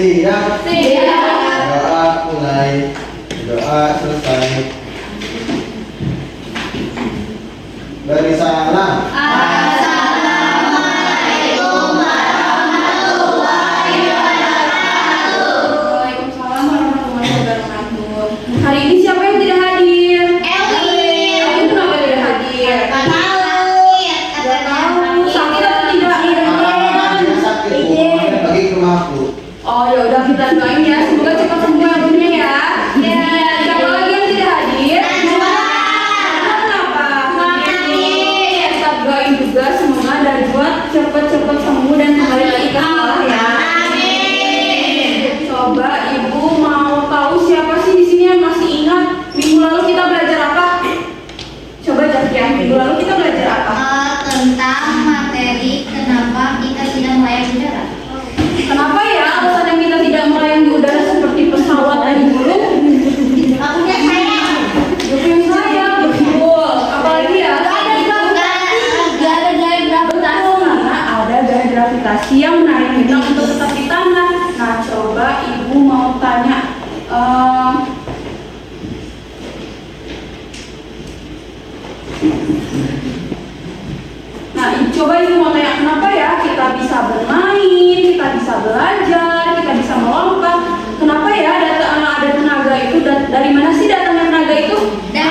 Siap. Siap. Doa mulai. Doa selesai. Beri salam. Assalamualaikum warahmatullahi wabarakatuh. Waalaikumsalam warahmatullahi wabarakatuh. Hari ini siapa yang tidak hadir? Elwin. Elwin kenapa tidak hadir? Gak tahu. Sakit atau tidak? Dia sakit. Pokoknya bagi ke rumahku. Oh ya udah kita doain ya, semoga cepat sembuh Elwinnya ya. Ya. Siapa lagi yang tidak hadir? Kenapa? Kita doain juga semoga Najwa cepat-cepat sembuh dan kembali lagi ke sekolah ya. Coba ibu mau tahu siapa sih di sini yang masih ingat minggu lalu kita belajar apa? Coba jawab ya, minggu lalu kita belajar apa? Tentang materi kenapa kita tidak melayang udara. Kenapa ya alasan yang kita tidak melayang di udara seperti pesawat dan burung? Punya saya. Gak punya saya, betul. Apalagi ya? Karena ada gaya gravitasi yang menarik kita untuk tetap di tanah. Nah, coba ibu mau tanya. Nah, coba ibu mau tanya kenapa ya kita bisa bermain, kita bisa belajar, kita bisa melompat. Kenapa ya ada tenaga itu? Dari mana sih datangnya tenaga itu? Dari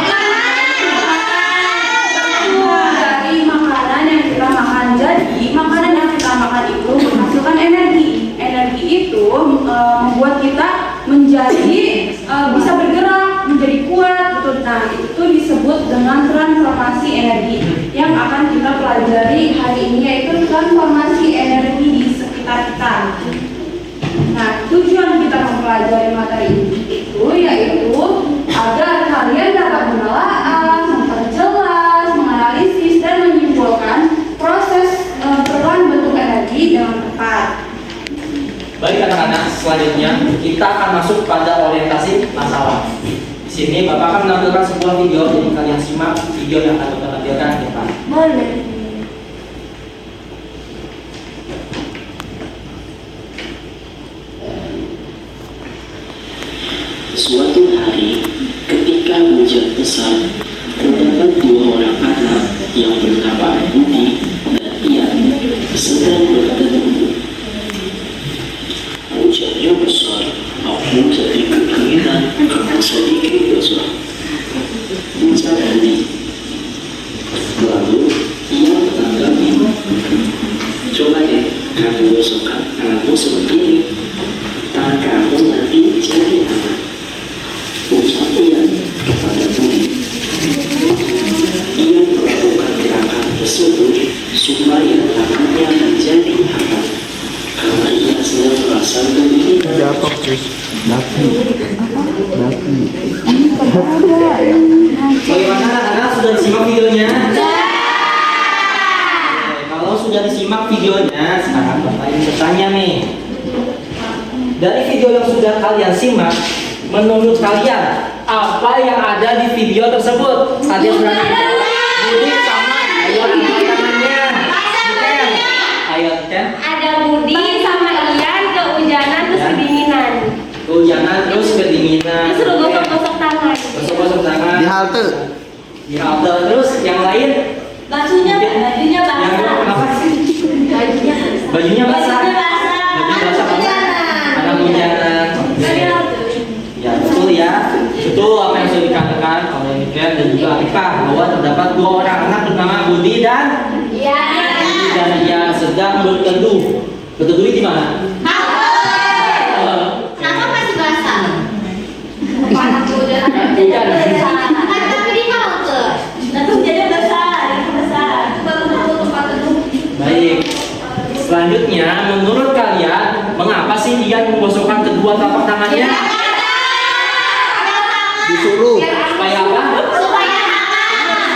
makanan yang kita makan. Jadi makanan yang kita makan itu menghasilkan energi. Energi itu membuat kita menjadi bisa bergerak, menjadi kuat, betul. Nah, itu disebut dengan transformasi energi yang akan kita pelajari hari ini, yaitu transformasi energi di sekitar kita. Nah, tujuan kita mempelajari materi itu yaitu agar kalian dapat menelaah, memperjelas, menganalisis, dan menyimpulkan proses perubahan bentuk energi dengan tepat. Baik anak-anak, selanjutnya kita akan masuk pada orientasi masalah. Di sini Bapak akan menampilkan sebuah video, jadi kalian simak video yang akan Bapak tampilkan di depan. Boleh. Suatu hari, ketika hujan besar, terdapat dua orang anak yang bernama Budi dan Ian sedang berteduh. Hujannya besar, aku jadi keinginan karena sedikit basah. Ucap Budi. Lalu ia menanggapi, coba deh kamu gosokkan tanganmu seperti ini. Tangan kamu nanti jadi hangat. Ucap Ian kepada Budi. Ia melakukan gerakan tersebut supaya tangannya menjadi hangat karena ia sedang merasa kedinginan. Bagaimana anak-anak, sudah disimak videonya? Kalau sudah disimak videonya, sekarang Bapak ingin bertanya nih. Dari video yang sudah kalian simak, menurut kalian apa yang ada di video tersebut? Kalian berani? Budi sama, ayo angkat tangannya. Bukan. Ayo kan? Ada Budi sama Ian kehujanan terus kedinginan. Kehujanan terus kedinginan. Disuruh gosok-gosok tangan. Gosok-gosok tangan. Di halte. Di halte. Terus yang lain? Bajunya Yang basah. kenapa sih? Bajunya Bajunya basah. basah. Baju basah karena ada hujanan. Ya betul ya. Betul apa yang sudah dikatakan oleh Mikael dan juga Arifah bahwa terdapat dua orang anak bernama Budi dan Iya. Budi dan Ian sedang berteduh. Berteduh di mana? Kenapa masih basah? Panas hujan. Hujan. Kan tapi di halte. Nanti hujannya basah. Tempat teduh. Baik. Selanjutnya, menurut kalian mengapa sih Ian menggosokkan kedua telapak tangannya? Disuruh. Supaya apa?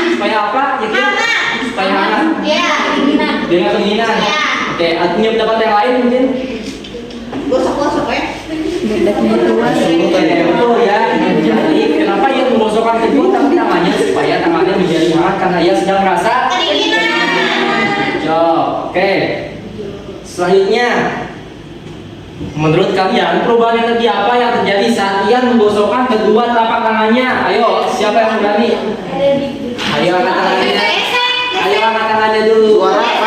Supaya apa? Yakin? Supaya hangat. Iya, kedinginan. Biar nggak kedinginan. Iya. Oke, punya pendapat yang lain mungkin? Gosok-gosok ya. Betul ya. Jadi kenapa ia menggosokkan kedua tangannya supaya tangannya menjadi hangat karena ia sedang merasa Kedinginan. Oke. Selanjutnya Menurut kalian, perubahan energi apa yang terjadi saat Ian menggosokkan kedua telapak tangannya? Ayo, siapa yang berani? Ayo angkat tangannya. Ayo angkat tangannya dulu. Suara apa?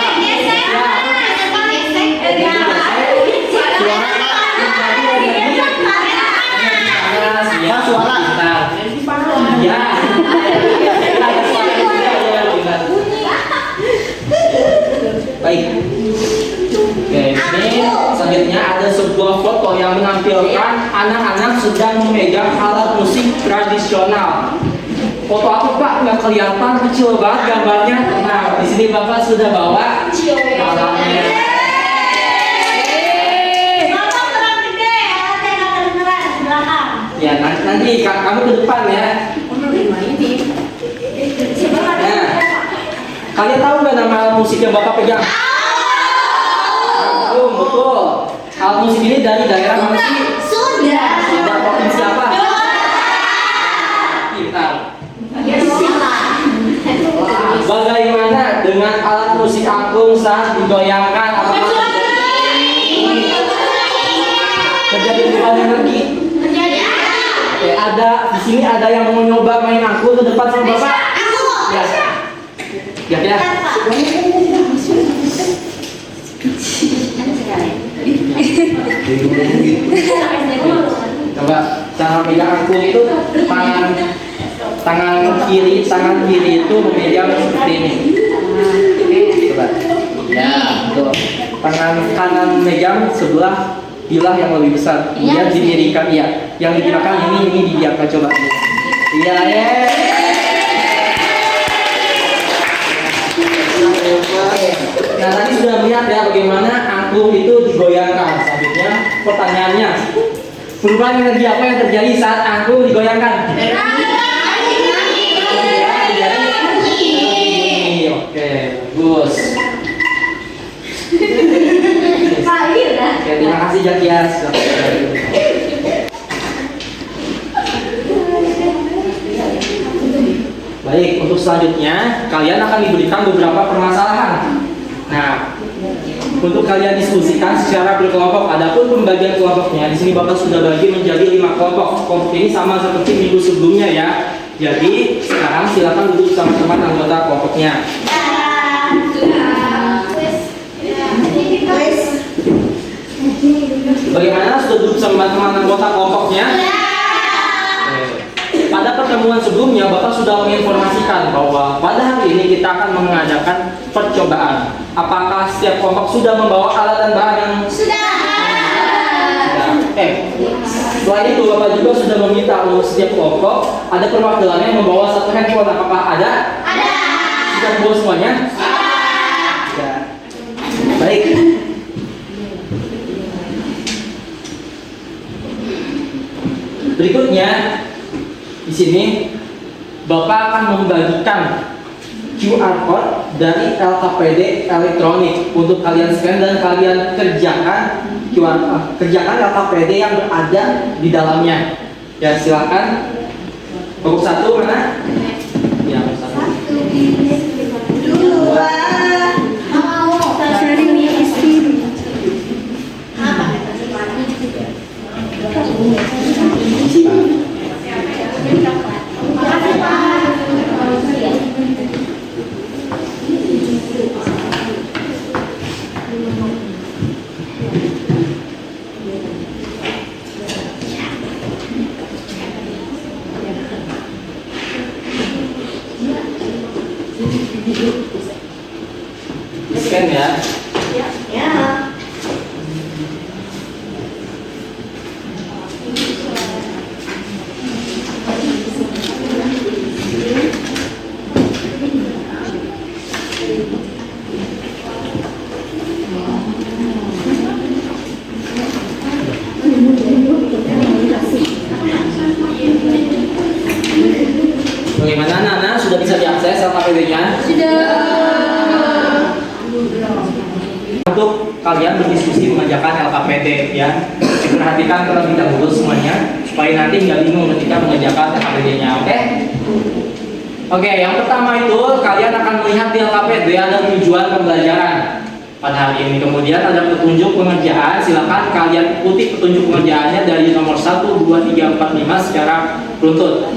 Ya, suara. Ya. Baik. Oke, ini selanjutnya ada sebuah foto yang menampilkan anak-anak sedang memegang alat musik tradisional. Foto apa Pak? Nggak kelihatan, kecil banget gambarnya. Nah, di sini Bapak sudah bawa alatnya. Bapak kurang gede, alatnya nggak kedengeran di belakang. Ya, nanti kamu ke depan ya. Nah, kalian tahu nggak nama alat musik yang Bapak pegang? Betul. Alat musik ini dari daerah mana sih? Sudah. Sudah provinsi apa? Kita. Bagaimana dengan alat musik angklung saat digoyangkan? Apakah terjadi perubahan energi? Oke, ada di sini ada yang mau nyoba main angklung ke depan sama Bapak? Ya. Ya, ya. Coba cara pegang angklung itu tangan kiri itu memegang seperti ini. Coba. Ya, betul. Tangan kanan megang sebelah bilah yang lebih besar. Kemudian dimiringkan ya. Yang digunakan ini dibiarkan coba. Iya, ya. Nah, tadi sudah melihat ya bagaimana angklung itu digoyangkan. Selanjutnya pertanyaannya, perubahan energi apa yang terjadi saat angklung digoyangkan? Oke, bagus. Oke, terima kasih Jakias. Baik, untuk selanjutnya kalian akan diberikan beberapa permasalahan. Nah, untuk kalian diskusikan secara berkelompok. Adapun pembagian kelompoknya, di sini Bapak sudah bagi menjadi 5 kelompok. Kelompok ini sama seperti minggu sebelumnya ya. Jadi sekarang silakan duduk sama teman anggota kelompoknya. Bagaimana sudah duduk sama teman anggota kelompoknya? Pada pertemuan sebelumnya, Bapak sudah menginformasikan bahwa pada hari ini kita akan mengadakan percobaan. Apakah setiap kelompok sudah membawa alat dan bahan yang Sudah. Selain itu, Bapak juga sudah meminta untuk setiap kelompok ada perwakilannya yang membawa satu handphone. Apakah ada? Ada. Sudah membawa semuanya? Ya. Baik. Berikutnya, di sini Bapak akan membagikan QR code dari LKPD elektronik untuk kalian scan dan kalian kerjakan LKPD yang berada di dalamnya. Ya, silakan. Kelompok 1 mana? Ya, kelompok 1. 2. Mau. Scan ya. Ya. Bagaimana Nana? Sudah bisa diakses LKPD-nya? Untuk kalian berdiskusi mengerjakan LKPD ya, perhatikan terlebih dahulu semuanya supaya nanti nggak bingung ketika mengerjakan LKPD-nya. Oke, yang pertama itu kalian akan melihat di LKPD ada tujuan pembelajaran. pada hari ini. Kemudian ada petunjuk pengerjaan, silakan kalian ikuti petunjuk pengerjaannya dari nomor 1, 2, 3, 4, 5 secara beruntut.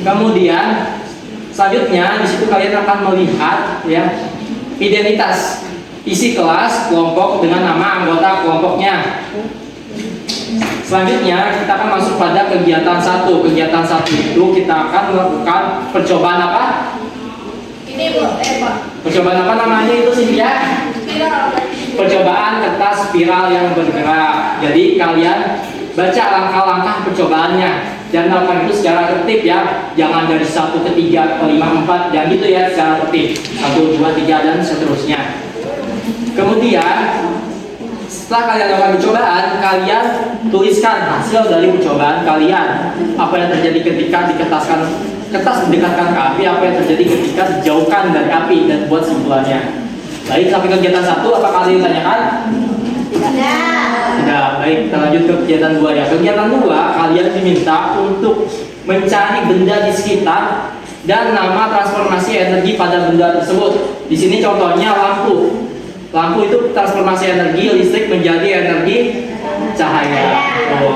Kemudian selanjutnya di situ kalian akan melihat ya identitas isi kelas kelompok dengan nama anggota kelompoknya. Selanjutnya kita akan masuk pada kegiatan 1. Kegiatan 1 itu kita akan melakukan percobaan apa? Ini Bu, Pak. Percobaan apa namanya itu sih ya? Percobaan kertas spiral yang bergerak. Jadi kalian baca langkah-langkah percobaannya. Jangan lakukan itu secara tertib ya. Jangan dari 1 ke 3 ke 5, 4 dan gitu ya secara tertib. 1, 2, 3 dan seterusnya. Kemudian setelah kalian lakukan percobaan, kalian tuliskan hasil dari percobaan kalian. Apa yang terjadi ketika diketaskan kertas mendekatkan ke api, apa yang terjadi ketika dijauhkan dari api, dan buat simpulannya. Baik, sampai kegiatan 1, apakah ada yang ditanyakan? Tidak. Baik, kita lanjut ke kegiatan 2 ya. Kegiatan 2, kalian diminta untuk mencari benda di sekitar dan nama transformasi energi pada benda tersebut. Di sini contohnya lampu. Lampu itu transformasi energi listrik menjadi energi cahaya.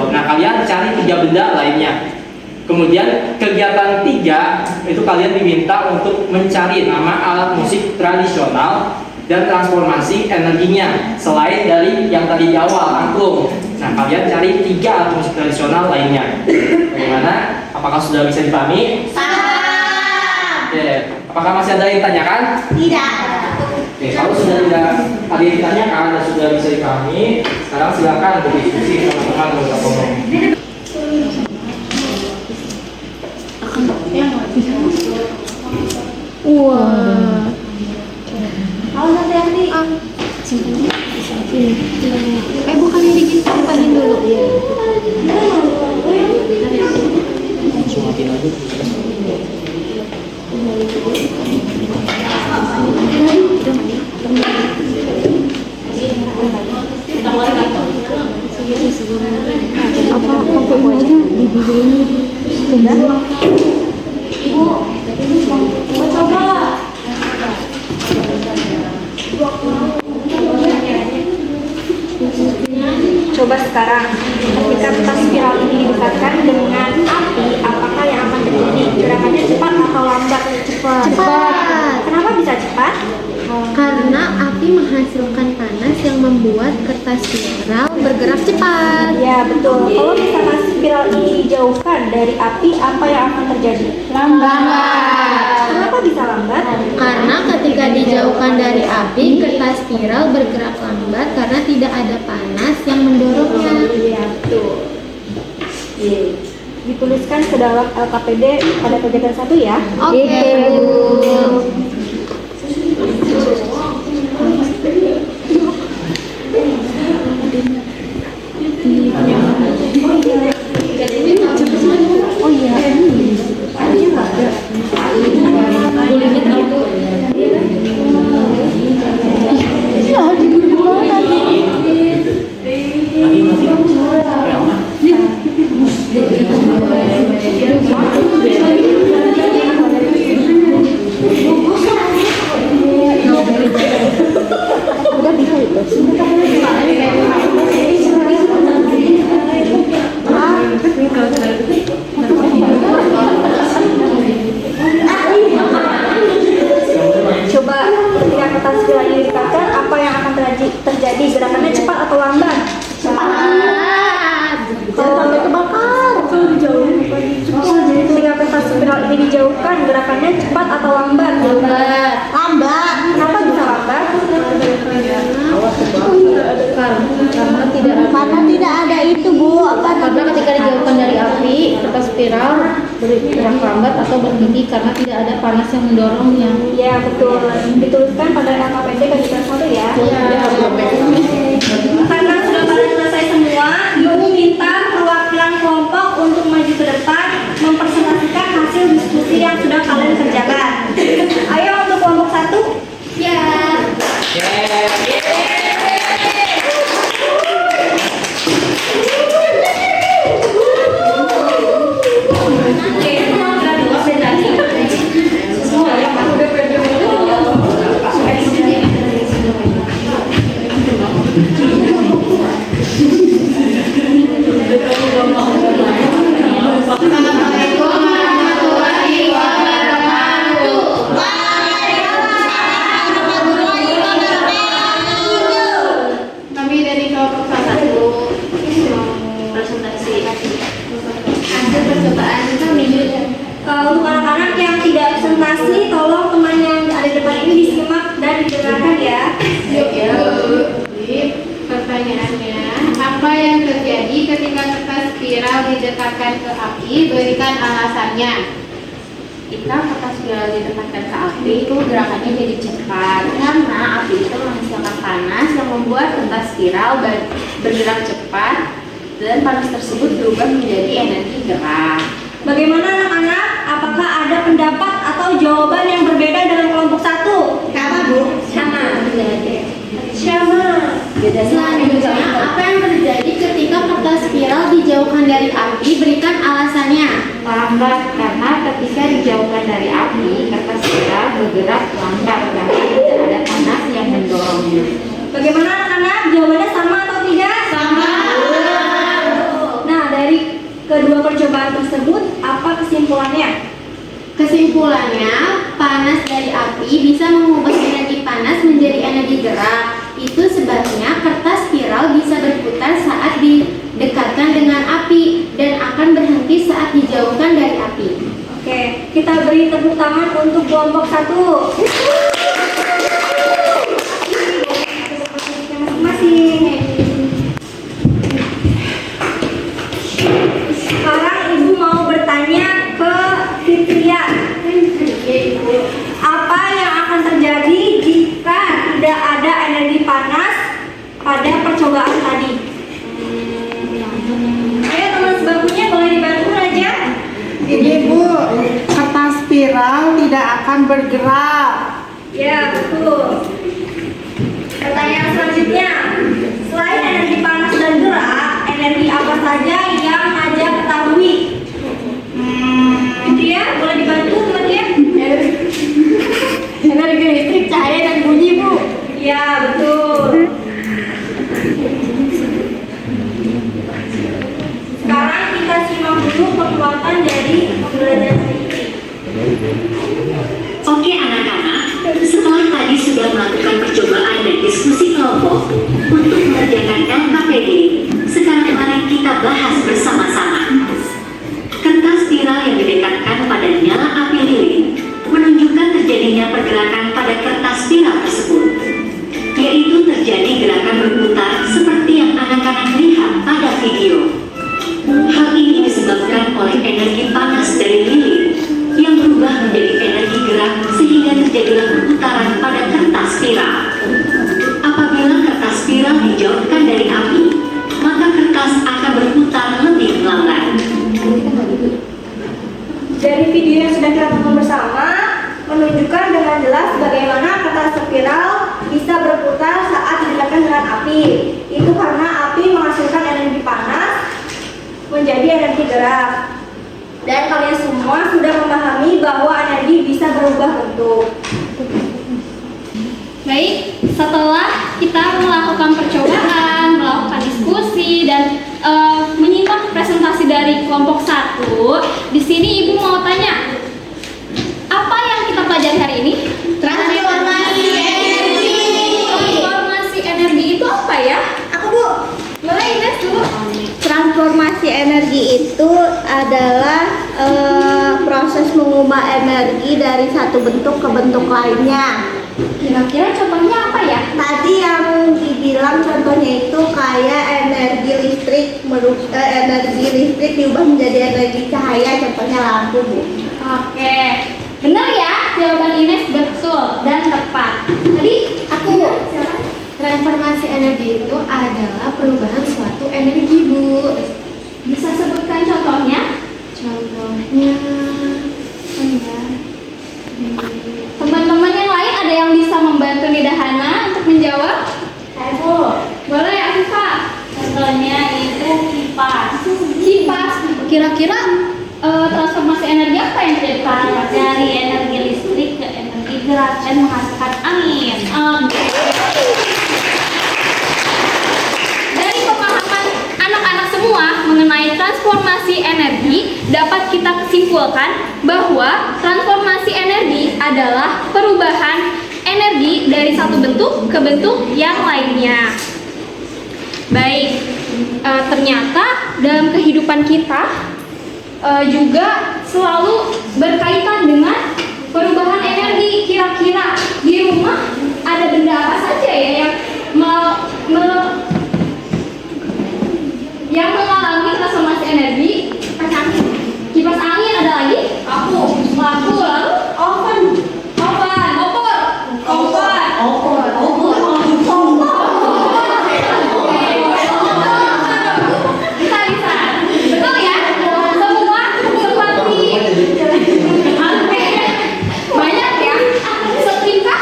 Nah, kalian cari 3 benda lainnya. Kemudian kegiatan 3 itu kalian diminta untuk mencari nama alat musik tradisional dan transformasi energinya selain dari yang tadi di awal angklung. Nah, kalian cari 3 alat musik tradisional lainnya. Bagaimana? Apakah sudah bisa dipahami? Oke. Apakah masih ada yang ditanyakan? Tidak. Oke, kalau sudah tidak ada yang ditanyakan dan sudah bisa dipahami, sekarang silakan berdiskusi teman-teman anggota kelompok. Wah. Kalau nanti Andi, bukan ini gini, simpanin dulu. Apa aja di video ini? Sudah. Ibu, coba. Coba sekarang, ketika kertas spiral ini didekatkan dengan api, apakah yang akan terjadi? Gerakannya cepat atau lambat? Cepat. Kenapa bisa cepat? Karena api menghasilkan panas yang membuat kertas spiral bergerak cepat. Ya, betul. Kalau misalkan spiral ini dijauhkan dari api, apa yang akan terjadi? Lambat. Kenapa bisa lambat? Karena ketika dijauhkan dari api, kertas spiral bergerak lambat karena tidak ada panas yang mendorongnya. Iya, betul. Dituliskan ke dalam LKPD pada kegiatan 1 ya. Oke, Bu. Oh iya. Coba ketika kertas spiral ini didekatkan, apa yang akan terjadi? Gerakannya cepat atau lambat? Cepat. Jangan sampai kebakar. Ketika kertas spiral ini dijauhkan, gerakannya cepat atau lambat? Lambat. Kenapa bisa lambat? Karena tidak ada itu, Bu. Karena ketika dijauhkan dari api, kertas spiral bergerak lambat atau berhenti karena tidak ada panas yang mendorongnya. Ya, betul. Dituliskan pada LKPD kegiatan 1 ya. Karena sudah pada selesai semua, Ibu minta perwakilan kelompok untuk maju ke depan mempresentasikan hasil diskusi yang sudah kalian kerjakan. Ayo untuk kelompok 1. Ya. Apa yang terjadi ketika kertas spiral didekatkan ke api? Berikan alasannya. Ketika kertas spiral didekatkan ke api itu gerakannya jadi cepat karena api itu menghasilkan panas yang membuat kertas spiral bergerak cepat dan panas tersebut berubah menjadi energi gerak. Bagaimana anak-anak? Apakah ada pendapat atau jawaban yang berbeda dengan kelompok 1? Sama, Bu? Sama. Selanjutnya, apa yang terjadi ketika kertas spiral dijauhkan dari api? Berikan alasannya. Lambat, karena ketika dijauhkan dari api, kertas spiral bergerak lambat karena tidak ada panas yang mendorongnya. Bagaimana anak-anak? Jawabannya sama atau tidak? Sama. Nah, dari kedua percobaan tersebut, apa kesimpulannya? Kesimpulannya, panas dari api bisa mengubah energi panas menjadi energi gerak. Itu sebabnya kertas spiral bisa berputar saat didekatkan dengan api dan akan berhenti saat dijauhkan dari api. Oke, kita beri tepuk tangan untuk kelompok 1. Masing-masing. Sekarang Ibu mau bertanya ke Fitria. Apa yang akan terjadi jika tidak ada energi panas pada percobaan tadi? Ayo teman sebangkunya boleh dibantu aja. Ini Bu, kertas spiral tidak akan bergerak. Ya, betul. Pertanyaan selanjutnya, selain energi panas dan gerak, energi apa saja yang Naja ketahui? Fitria, boleh dibantu teman-teman? Energi listrik, cahaya, dan bunyi, Bu. Ya, betul. Sekarang kita simak dulu kekuatan dari pembelajaran hari ini. Oke anak-anak, setelah tadi sudah melakukan percobaan dan diskusi kelompok untuk mengerjakan LKPD, sekarang mari kita bahas bersama-sama. Kertas spiral yang didekatkan pada nyala api lilin menunjukkan terjadinya pergerakan pada kertas spiral tersebut, yaitu terjadi gerakan berputar seperti yang anak-anak lihat pada video. Hal ini disebabkan oleh energi panas dari lilin yang berubah menjadi energi gerak sehingga terjadilah perputaran pada kertas spiral. Apabila kertas spiral dijauhkan dari api, maka kertas akan berputar lebih lambat. Dari video yang sudah kita tonton bersama, menunjukkan dengan jelas bagaimana kertas spiral bisa berputar saat didekatkan dengan api. Itu karena api menghasilkan energi panas menjadi energi gerak. Dan kalian semua sudah memahami bahwa energi bisa berubah bentuk. Baik, setelah kita melakukan percobaan, melakukan diskusi, dan menyimak presentasi dari kelompok 1, di sini Ibu mau tanya, apa yang kita pelajari hari ini? Transformasi energi. Transformasi energi itu apa ya? Aku Bu. Mulai Ines dulu. Transformasi energi itu adalah proses mengubah energi dari satu bentuk ke bentuk lainnya. Kira-kira contohnya apa ya? Tadi yang dibilang contohnya itu kayak energi listrik diubah menjadi energi cahaya, contohnya lampu, Bu. Oke, benar ya, jawaban Ines betul dan tepat. Tadi aku transformasi energi itu adalah perubahan suatu energi, Bu. Bisa sebutkan contohnya? Contohnya, teman-teman yang lain ada yang bisa membantu Nidahana untuk menjawab? Ayo, boleh Afifah. Contohnya itu kipas. Kipas. Kira-kira transformasi energi apa yang terjadi? Dari energi listrik ke energi gerak dan menghasilkan angin. Oke. Dari pemahaman anak-anak semua mengenai transformasi energi, dapat kita kesimpulkan bahwa transformasi energi adalah perubahan energi dari satu bentuk ke bentuk yang lainnya. Baik, ternyata dalam kehidupan kita juga selalu berkaitan dengan perubahan energi. Kira-kira di rumah ada benda apa saja ya yang Lampu, lalu oven, opor. Bisa. Betul ya? Semua seperti banyak ya. Setrika?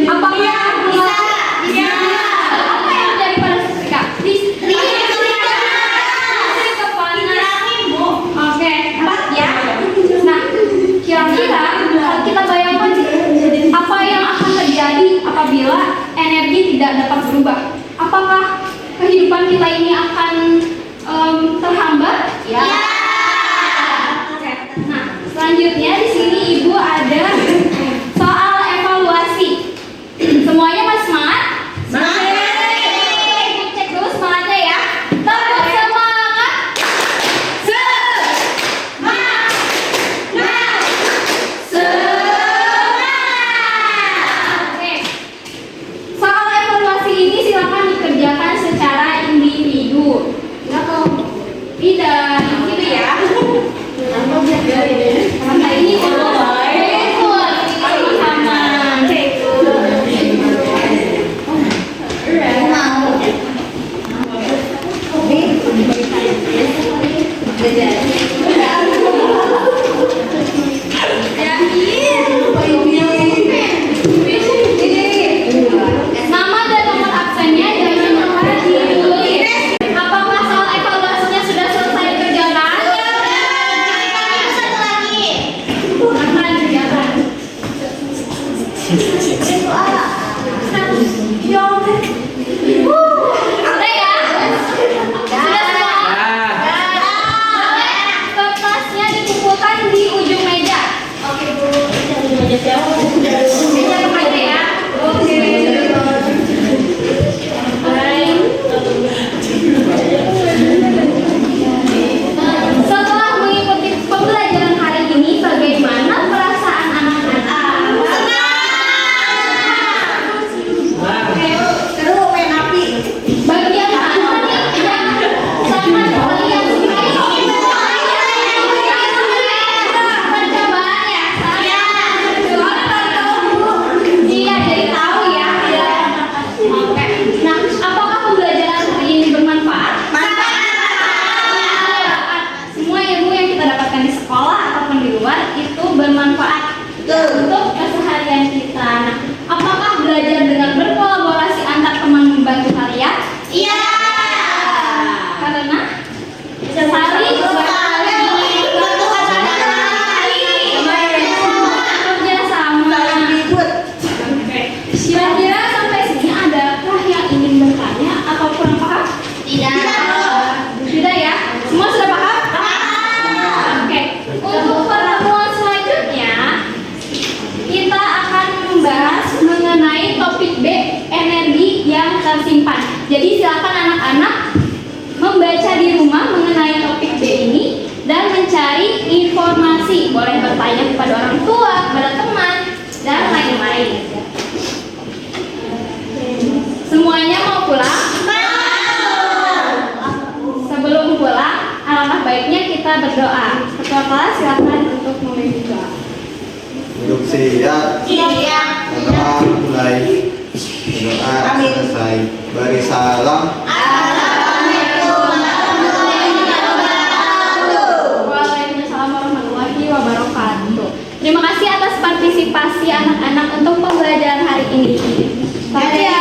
Apakah bisa? Apa yang menjadi pada setrika? Setrika panas. Oke, 4 ya. Nah, kira-kira kalau kita bayangkan apa yang akan terjadi apabila energi tidak dapat berubah? Apakah kehidupan kita ini akan terhambat? Ya. Nah, selanjutnya di sini Ibu ada soal evaluasi. Semuanya masih semangat? Ibu cek dulu semangatnya ya. Tetap semangat. Oke. Soal evaluasi ini silakan dikerjakan secara individu. Tidak, gitu ya. Maka ini sama-sama. Nama dan nomor absennya jangan lupa ditulis. Apakah soal evaluasinya sudah selesai dikerjakan? Satu lagi. Akan dikerjakan. Ada ya? Sudah semua? Kertasnya dikumpulkan di ujung meja. Oke Bu. Meja remaja ya. Oke. Baik. Setelah mengikuti pembelajaran hari ini, bagaimana perasaan anak-anak? Oke. Seru main api. Bagian mana nih yang sangat kalian sukai? Percobaan ya? Iya, jadi tahu ya. Oke. Nah, apakah pembelajaran hari ini bermanfaat? Semua ilmu yang kita dapatkan di sekolah ataupun di luar itu bermanfaat untuk keseharian kita. Nah, apakah belajar dengan berkolaborasi antar teman membantu kalian? Iya. Karena saling kerja sama. Kira-kira sampai sini adakah yang ingin bertanya atau kurang paham? Tidak ya? Semua sudah paham? Oke. Untuk pertemuan selanjutnya kita akan membahas mengenai topik B, energi yang tersimpan. Jadi silakan anak-anak membaca di rumah mengenai topik B ini dan mencari informasi. Boleh bertanya kepada orang tua, kepada teman, dan lain-lain. Semuanya mau pulang? Sebelum pulang, alangkah baiknya kita berdoa. Ketua kelas silakan untuk memimpin doa. Duduk siap. Iya. Berdoa mulai. Berdoa selesai. Beri salam. Waalaikumsalam warahmatullahi wabarakatuh. Terima kasih atas partisipasi anak-anak untuk pembelajaran hari ini. Terima kasih.